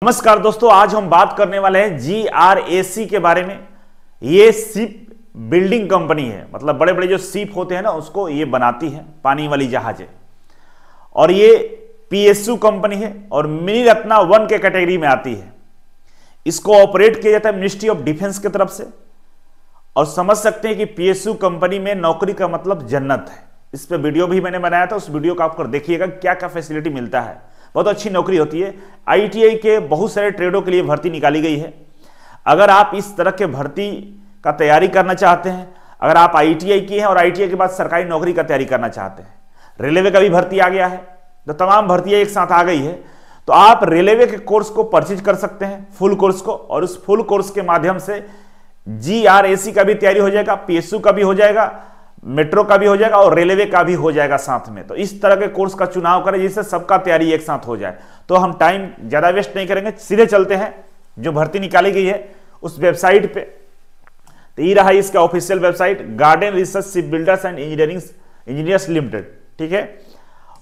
नमस्कार दोस्तों, आज हम बात करने वाले हैं GRAC के बारे में। ये शिप बिल्डिंग कंपनी है, मतलब बड़े बड़े जो शिप होते हैं ना उसको ये बनाती है, पानी वाली जहाजें। और ये PSU कंपनी है और मिनी रत्ना 1 के कैटेगरी में आती है। इसको ऑपरेट किया जाता है मिनिस्ट्री ऑफ डिफेंस की तरफ से। और समझ सकते हैं कि PSU कंपनी में नौकरी का मतलब जन्नत है। इस पर वीडियो भी मैंने बनाया था, उस वीडियो को आप देखिएगा क्या क्या फैसिलिटी मिलता है। बहुत अच्छी नौकरी होती है। ITI के बहुत सारे ट्रेडों के लिए भर्ती निकाली गई है। अगर आप इस तरह के भर्ती का तैयारी करना चाहते हैं, अगर आप ITI किए हैं और ITI के बाद सरकारी नौकरी का तैयारी करना चाहते हैं, रेलवे का भी भर्ती आ गया है, तो तमाम भर्तियां एक साथ आ गई है, तो आप रेलवे के कोर्स को परचेज कर सकते हैं, फुल कोर्स को। और उस फुल कोर्स के माध्यम से GRAC का भी तैयारी हो जाएगा, PSU का भी हो जाएगा, मेट्रो का भी हो जाएगा और रेलवे का भी हो जाएगा साथ में। तो इस तरह के कोर्स का चुनाव करें जिससे सबका तैयारी एक साथ हो जाए। तो हम टाइम ज्यादा वेस्ट नहीं करेंगे, सीधे चलते हैं जो भर्ती निकाली गई है उस वेबसाइट पे। तो ये रहा इसका official website, garden research ship builders and engineers limited, ठीक है।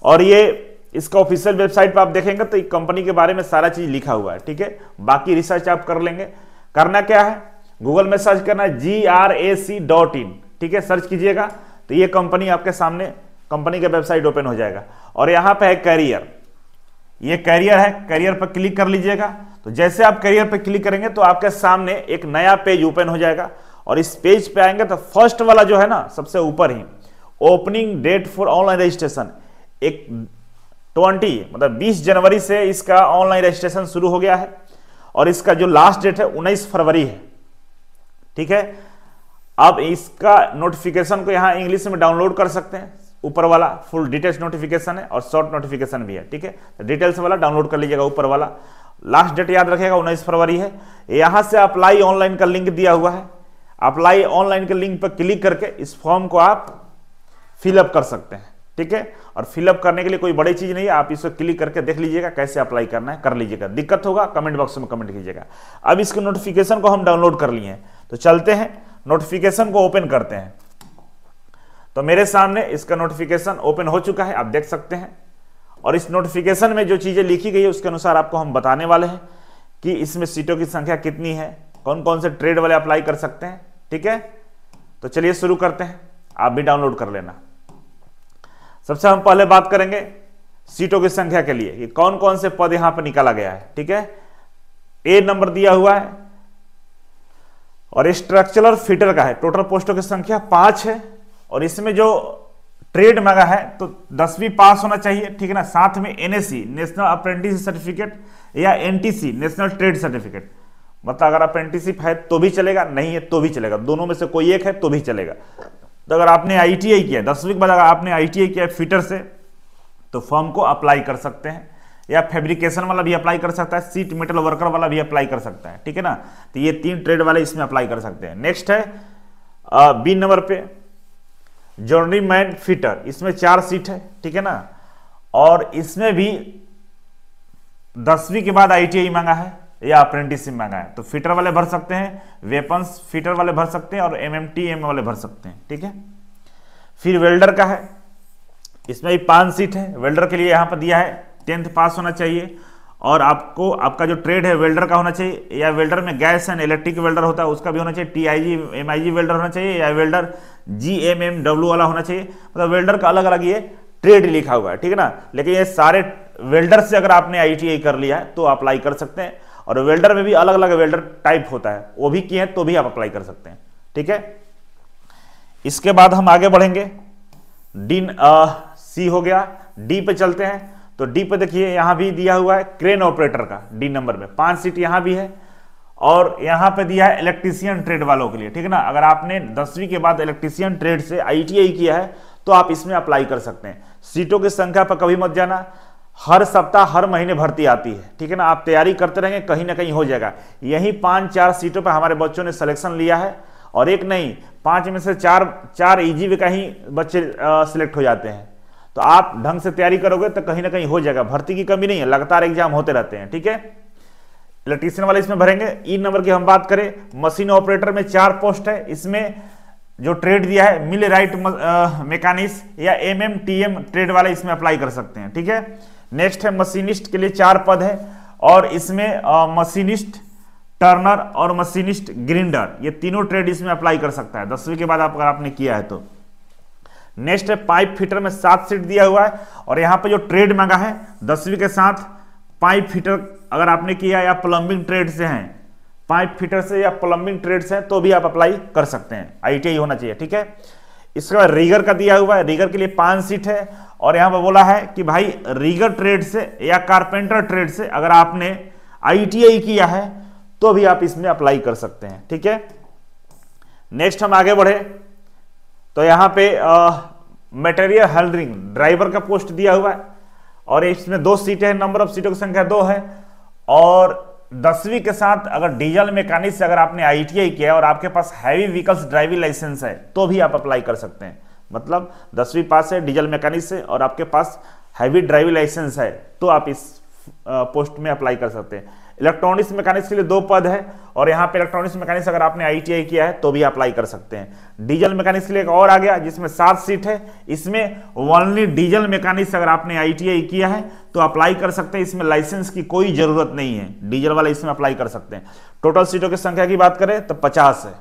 और ये इसका ऑफिशियल वेबसाइट पर आप देखेंगे तो कंपनी के बारे में सारा चीज लिखा हुआ है, ठीक है। बाकी रिसर्च आप कर लेंगे। करना क्या है, गूगल में सर्च करना है GRAC.in, ठीक है, सर्च कीजिएगा तो ये कंपनी आपके सामने, कंपनी का वेबसाइट ओपन हो जाएगा। और यहां पे है कैरियर, ये कैरियर है, कैरियर पर क्लिक कर लीजिएगा। तो जैसे आप कैरियर पर क्लिक करेंगे तो आपके सामने एक नया पेज ओपन हो जाएगा। और इस पेज पे आएंगे तो फर्स्ट वाला जो है ना, सबसे ऊपर ही opening date for online registration, एक 20 जनवरी से इसका ऑनलाइन रजिस्ट्रेशन शुरू हो गया है। और इसका जो लास्ट डेट है 19 फरवरी है, ठीक है। अब इसका नोटिफिकेशन को यहां इंग्लिश में डाउनलोड कर सकते हैं। ऊपर वाला फुल डिटेल्स नोटिफिकेशन है और शॉर्ट नोटिफिकेशन भी है, ठीक है। तो डिटेल्स वाला डाउनलोड कर लीजिएगा। ऊपर वाला लास्ट डेट याद रखिएगा 19 फरवरी है। यहां से अप्लाई ऑनलाइन का लिंक दिया हुआ है। अप्लाई ऑनलाइन के लिंक पर क्लिक करके इस फॉर्म को आप फिलअप कर सकते हैं, ठीक है। और फिलअप करने के लिए कोई बड़ी चीज नहीं है, आप इसको क्लिक करके देख लीजिएगा कैसे अप्लाई करना है, कर लीजिएगा। दिक्कत होगा कमेंट बॉक्स में कमेंट कीजिएगा। अब इसके नोटिफिकेशन को हम डाउनलोड कर लिए हैं, तो चलते हैं नोटिफिकेशन को ओपन करते हैं। तो मेरे सामने इसका नोटिफिकेशन ओपन हो चुका है, आप देख सकते हैं। और इस नोटिफिकेशन में जो चीजें लिखी गई है उसके अनुसार आपको हम बताने वाले हैं कि इसमें सीटों की संख्या कितनी है, कौन कौन से ट्रेड वाले अप्लाई कर सकते हैं, ठीक है। तो चलिए शुरू करते हैं, आप भी डाउनलोड कर लेना। सबसे हम पहले बात करेंगे सीटों की संख्या के लिए कि कौन कौन से पद यहां पर निकाला गया है, ठीक है। A नंबर दिया हुआ है और स्ट्रक्चरल फिटर का है। टोटल पोस्टों की संख्या 5 है। और इसमें जो ट्रेड मांगा है तो 10वीं पास होना चाहिए, ठीक है ना। साथ में NAC नेशनल अप्रेंटिस सर्टिफिकेट या NTC नेशनल ट्रेड सर्टिफिकेट, मतलब अगर अप्रेंटिसशिप है तो भी चलेगा, नहीं है तो भी चलेगा, दोनों में से कोई एक है तो भी चलेगा। तो अगर आपने ITI किया 10वीं के बाद, अगर आपने ITI किया फिटर से, तो फॉर्म को अप्लाई कर सकते हैं। या फैब्रिकेशन वाला भी अप्लाई कर सकता है, सीट मेटल वर्कर वाला भी अप्लाई कर सकता है, ठीक है ना। तो ये 3 ट्रेड वाले इसमें अप्लाई कर सकते हैं। नेक्स्ट है B नंबर पे जर्नीमैन फिटर, इसमें 4 सीट है, ठीक है ना। और इसमें भी 10वीं के बाद ITI मांगा है या अप्रेंटिसशिप मांगा है। तो फिटर वाले भर सकते हैं, वेपन्स फिटर वाले भर सकते हैं और MMTM वाले भर सकते हैं, ठीक है। फिर वेल्डर का है, इसमें भी 5 सीट है। वेल्डर के लिए यहां पर दिया है 10th पास होना चाहिए। और आपको आपका जो ट्रेड है वेल्डर का होना चाहिए, या वेल्डर में गैस एंड इलेक्ट्रिक वेल्डर होता है उसका भी होना चाहिए, TIG MIG वेल्डर होना चाहिए, या वेल्डर GMMW वाला होना चाहिए। मतलब वेल्डर का अलग अलग ये ट्रेड लिखा हुआ है, ठीक है ना। लेकिन ये सारे वेल्डर से अगर आपने ITI कर लिया है तो अप्लाई कर सकते हैं। और वेल्डर में भी अलग अलग वेल्डर टाइप होता है, वो भी किए हैं तो भी आप अप्लाई कर सकते हैं, ठीक है। इसके बाद हम आगे बढ़ेंगे। C हो गया, D पे चलते हैं। तो D पे देखिए यहां भी दिया हुआ है क्रेन ऑपरेटर का, D नंबर में 5 सीट यहां भी है। और यहां पे दिया है इलेक्ट्रीशियन ट्रेड वालों के लिए, ठीक है ना। अगर आपने 10वीं के बाद इलेक्ट्रीशियन ट्रेड से ITI किया है तो आप इसमें अप्लाई कर सकते हैं। सीटों की संख्या पर कभी मत जाना, हर सप्ताह हर महीने भर्ती आती है, ठीक है ना। आप तैयारी करते रहेंगे, कहीं ना कहीं हो जाएगा। यही 5-4 सीटों पर हमारे बच्चों ने सिलेक्शन लिया है। और एक नहीं, 5 में से 4 EGV का ही बच्चे सिलेक्ट हो जाते हैं। तो आप ढंग से तैयारी करोगे तो कहीं ना कहीं हो जाएगा। भर्ती की कमी नहीं है, लगातार एग्जाम होते रहते हैं, ठीक है। इलेक्ट्रीशियन वाले इसमें भरेंगे। E नंबर की हम बात करें, मशीन ऑपरेटर में 4 पोस्ट है। इसमें जो ट्रेड दिया है मिल राइट मैकेनिस्ट या MMTM ट्रेड वाले इसमें अप्लाई कर सकते हैं, ठीक है। नेक्स्ट है मशीनिस्ट के लिए 4 पद है। और इसमें मशीनिस्ट टर्नर और मशीनिस्ट ग्रिंडर, ये तीनों ट्रेड इसमें अप्लाई कर सकता है 10वीं के बाद अगर आपने किया है तो। नेक्स्ट है पाइप फिटर में 7 सीट दिया हुआ है, और यहाँ पे जो ट्रेड मांगा है 10वीं के साथ पाइप फिटर अगर आपने किया या प्लम्बिंग ट्रेड से हैं, पाइप फिटर से या प्लम्बिंग ट्रेड से हैं तो भी आप अप्लाई कर सकते हैं, ITI होना चाहिए, ठीक है। इसके बाद रीगर का दिया हुआ है, रीगर के लिए 5 सीट है, और यहाँ पर बोला है कि भाई रीगर ट्रेड से या कारपेंटर ट्रेड से अगर आपने ITI किया है तो भी आप इसमें अप्लाई कर सकते हैं, ठीक है। नेक्स्ट हम आगे बढ़े तो यहाँ पे मटेरियल हैंडलिंग ड्राइवर का पोस्ट दिया हुआ है, और इसमें 2 सीटें हैं, नंबर ऑफ सीटों की संख्या 2 है, और 10वीं के साथ अगर डीजल मैकेनिक से अगर आपने ITI किया और आपके पास हैवी व्हीकल्स ड्राइविंग लाइसेंस है तो भी आप अप्लाई कर सकते हैं। मतलब 10वीं पास है डीजल मैकेनिक से और आपके पास हैवी ड्राइविंग लाइसेंस है तो आप इस पोस्ट में अप्लाई कर सकते हैं। इलेक्ट्रॉनिक्स मैकेनिक्स के लिए 2 पद है, और यहाँ पे इलेक्ट्रॉनिक्स मैकेनिक्स अगर आपने ITI किया है तो भी अप्लाई कर सकते हैं। डीजल मैकेनिक्स के लिए एक और आ गया जिसमें 7 सीट है, इसमें ओनली डीजल मैकेनिक्स अगर आपने ITI किया है तो अप्लाई कर सकते हैं, इसमें लाइसेंस की कोई जरूरत नहीं है, डीजल वाला इसमें अप्लाई कर सकते हैं। टोटल सीटों की संख्या की बात करें तो 50 है,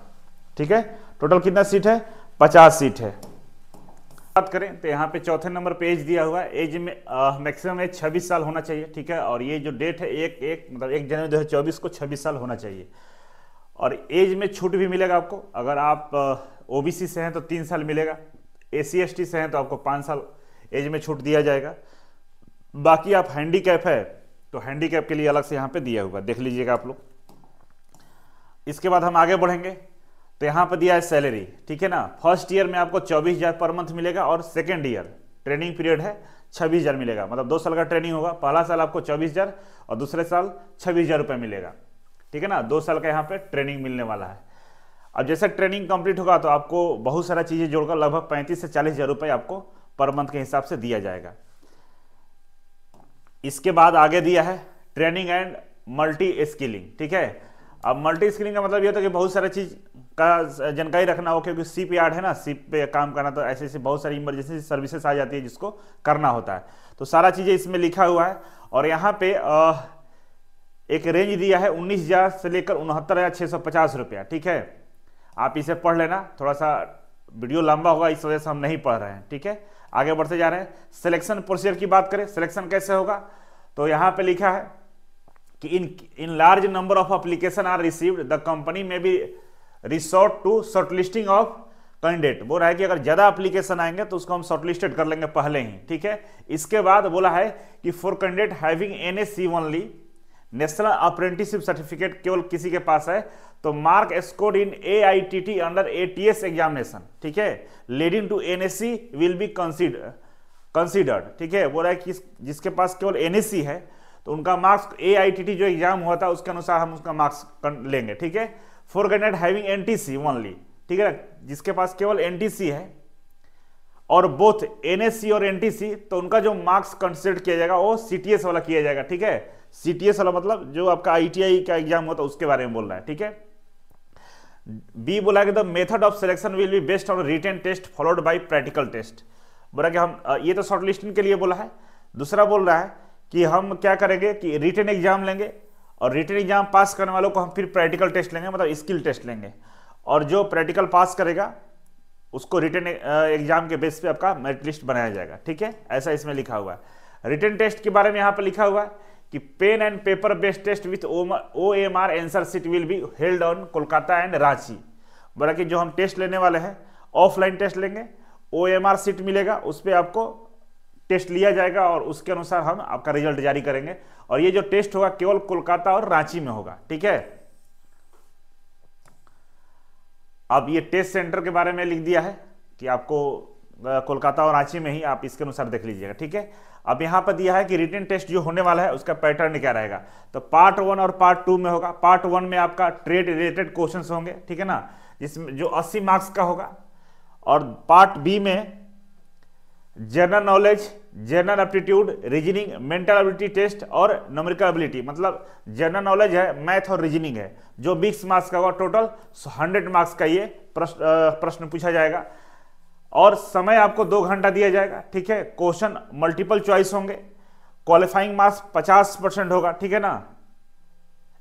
ठीक है। टोटल कितना सीट है? 50 सीट है। बात करें तो यहाँ पे चौथे नंबर पे एज दिया हुआ है, एज में मैक्सिमम एज 26 साल होना चाहिए, ठीक है। और ये जो डेट है मतलब 1 जनवरी 2024 को 26 साल होना चाहिए। और एज में छूट भी मिलेगा आपको, अगर आप OBC से हैं तो 3 साल मिलेगा, SC ST से हैं तो आपको 5 साल एज में छूट दिया जाएगा। बाकी आप हैंडीकैप है तो हैंडीकैप के लिए अलग से यहाँ पे दिया हुआ, देख लीजिएगा आप लोग। इसके बाद हम आगे बढ़ेंगे तो यहाँ पर दिया है सैलरी, ठीक है ना। फर्स्ट ईयर में आपको 24,000 पर मंथ मिलेगा, और सेकेंड ईयर ट्रेनिंग पीरियड है 26,000 मिलेगा, मतलब 2 साल का ट्रेनिंग होगा। पहला साल आपको 24,000 और दूसरे साल 26,000 रुपये मिलेगा, ठीक है ना। 2 साल का यहाँ पे ट्रेनिंग मिलने वाला है। अब जैसे ट्रेनिंग कंप्लीट होगा तो आपको बहुत सारा चीज़ें जोड़कर लगभग 35 से 40,000 रुपये आपको पर मंथ के हिसाब से दिया जाएगा। इसके बाद आगे दिया है ट्रेनिंग एंड मल्टी स्किलिंग, ठीक है। अब मल्टी स्किलिंग का मतलब ये होता है कि बहुत सारा चीज़ का जानकारी रखना हो, क्योंकि शिप यार्ड है ना, शिप पे काम करना, तो ऐसे ऐसे बहुत सारी इमरजेंसी सर्विसेज आ जाती है जिसको करना होता है, तो सारा चीज़ें इसमें लिखा हुआ है। और यहाँ पे एक रेंज दिया है 19,000 से लेकर 69,650 रुपया, ठीक है। आप इसे पढ़ लेना, थोड़ा सा वीडियो लंबा होगा इस वजह से हम नहीं पढ़ रहे हैं, ठीक है। आगे बढ़ते जा रहे हैं। सिलेक्शन प्रोसीजर की बात करें, सिलेक्शन कैसे होगा तो यहाँ पे लिखा है कि in large number of application are received the company may be resort to shortlisting of candidate. बोल रहा है कि अगर ज्यादा एप्लीकेशन आएंगे तो उसको हम शॉर्टलिस्टेड कर लेंगे पहले ही, ठीक है। इसके बाद बोला है कि for candidate having NSC only, national apprenticeship certificate केवल किसी के पास है तो mark scored in AITT under ATS examination, ठीक है, leading to NSC will be considered, ठीक है। बोल रहा है कि जिसके पास केवल NSC है तो उनका मार्क्स AITT जो एग्जाम हुआ था उसके अनुसार हम उसका मार्क्स लेंगे, ठीक है। For candidate having NTC only, ठीक है, जिसके पास केवल NTC है और बोथ NSC और NTC, तो उनका जो मार्क्स कंसिडर किया जाएगा वो CTS वाला किया जाएगा, ठीक है। CTS वाला मतलब जो आपका ITI का एग्जाम होता है उसके बारे में बोल रहा है, ठीक है। बी बोला कि the method of selection will be based on written test followed by practical test. बोला कि हम ये तो शॉर्टलिस्टिंग के लिए बोला है। दूसरा बोल रहा है कि हम क्या करेंगे कि रिटन एग्जाम लेंगे, और रिटन एग्जाम पास करने वालों को हम फिर प्रैक्टिकल टेस्ट लेंगे, मतलब स्किल टेस्ट लेंगे, और जो प्रैक्टिकल पास करेगा उसको रिटन एग्जाम के बेस पे आपका मेरिट लिस्ट बनाया जाएगा, ठीक है। ऐसा इसमें लिखा हुआ है। रिटन टेस्ट के बारे में यहाँ पे लिखा हुआ है कि pen and paper based test with OMR answer sheet will be held on Kolkata and Ranchi. बोला कि जो हम टेस्ट लेने वाले हैं ऑफलाइन टेस्ट लेंगे, OMR शीट मिलेगा, उस पर आपको टेस्ट लिया जाएगा और उसके अनुसार हम आपका रिजल्ट जारी करेंगे, और ये जो टेस्ट होगा केवल कोलकाता और रांची में होगा, ठीक है। अब ये टेस्ट सेंटर के बारे में लिख दिया है कि आपको कोलकाता और रांची में ही, आप इसके अनुसार देख लीजिएगा, ठीक है। अब यहाँ पर दिया है कि रिटन टेस्ट जो होने वाला है उसका पैटर्न क्या रहेगा, तो पार्ट 1 और पार्ट 2 में होगा। पार्ट 1 में आपका ट्रेड रिलेटेड क्वेश्चंस होंगे, ठीक है ना, जिसमें जो 80 मार्क्स का होगा, और पार्ट बी में general knowledge, general aptitude, reasoning, mental ability test और न्यूमेरिकल एबिलिटी, मतलब जनरल नॉलेज है, मैथ और रीजनिंग है, जो 20 मार्क्स का होगा। टोटल 100 मार्क्स का ये प्रश्न पूछा जाएगा, और समय आपको 2 घंटा दिया जाएगा, ठीक है। क्वेश्चन मल्टीपल चॉइस होंगे, क्वालिफाइंग मार्क्स 50% होगा, ठीक है ना।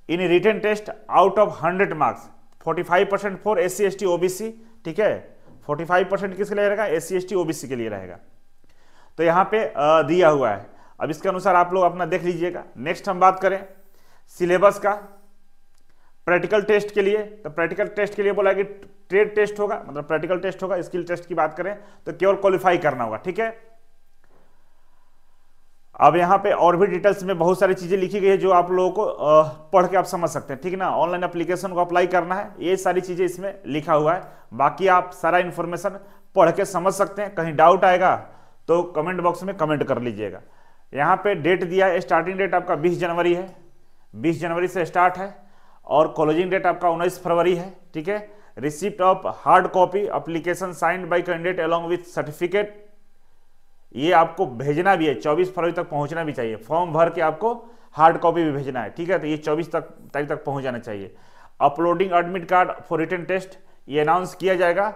In written test out of 100 marks 45% for SC ST OBC, ठीक है। 45% किसके लिए रहेगा? SC ST OBC के लिए रहेगा। तो यहाँ पे दिया हुआ है, अब इसके अनुसार आप लोग अपना देख लीजिएगा। नेक्स्ट हम बात करें सिलेबस का प्रैक्टिकल टेस्ट के लिए, तो प्रैक्टिकल टेस्ट के लिए बोला कि ट्रेड टेस्ट होगा, मतलब प्रैक्टिकल टेस्ट होगा। स्किल टेस्ट की बात करें तो केवल क्वालिफाई करना होगा, ठीक है। अब यहाँ पे और भी डिटेल्स में बहुत सारी चीजें लिखी गई है जो आप लोगों को पढ़ के आप समझ सकते हैं, ठीक ना। ऑनलाइन एप्लीकेशन को अप्लाई करना है, ये सारी चीजें इसमें लिखा हुआ है। बाकी आप सारा इंफॉर्मेशन पढ़ के समझ सकते हैं। कहीं डाउट आएगा तो कमेंट बॉक्स में कमेंट कर लीजिएगा। यहाँ पे डेट दिया है, स्टार्टिंग डेट आपका 20 जनवरी है, 20 जनवरी से स्टार्ट है, और क्लोजिंग डेट आपका 19 फरवरी है, ठीक है। Receipt of hard copy application signed by candidate along with certificate, ये आपको भेजना भी है, 24 फरवरी तक पहुंचना भी चाहिए। फॉर्म भर के आपको हार्ड कॉपी भी भेजना है, ठीक है। तो ये 24 तारीख तक पहुंच जाना चाहिए। Uploading admit card for written test, ये अनाउंस किया जाएगा,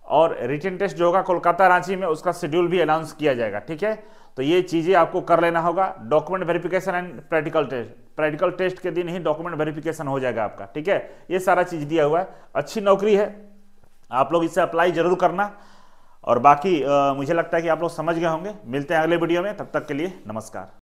और रिटन टेस्ट जो होगा कोलकाता रांची में, उसका शेड्यूल भी अनाउंस किया जाएगा, ठीक है। तो ये चीजें आपको कर लेना होगा। Document verification and practical test, practical test के दिन ही डॉक्यूमेंट वेरिफिकेशन हो जाएगा आपका, ठीक है। ये सारा चीज दिया हुआ है। अच्छी नौकरी है, आप लोग इससे अप्लाई जरूर करना। और बाकी मुझे लगता है कि आप लोग समझ गए होंगे। मिलते हैं अगले वीडियो में, तब तक के लिए नमस्कार।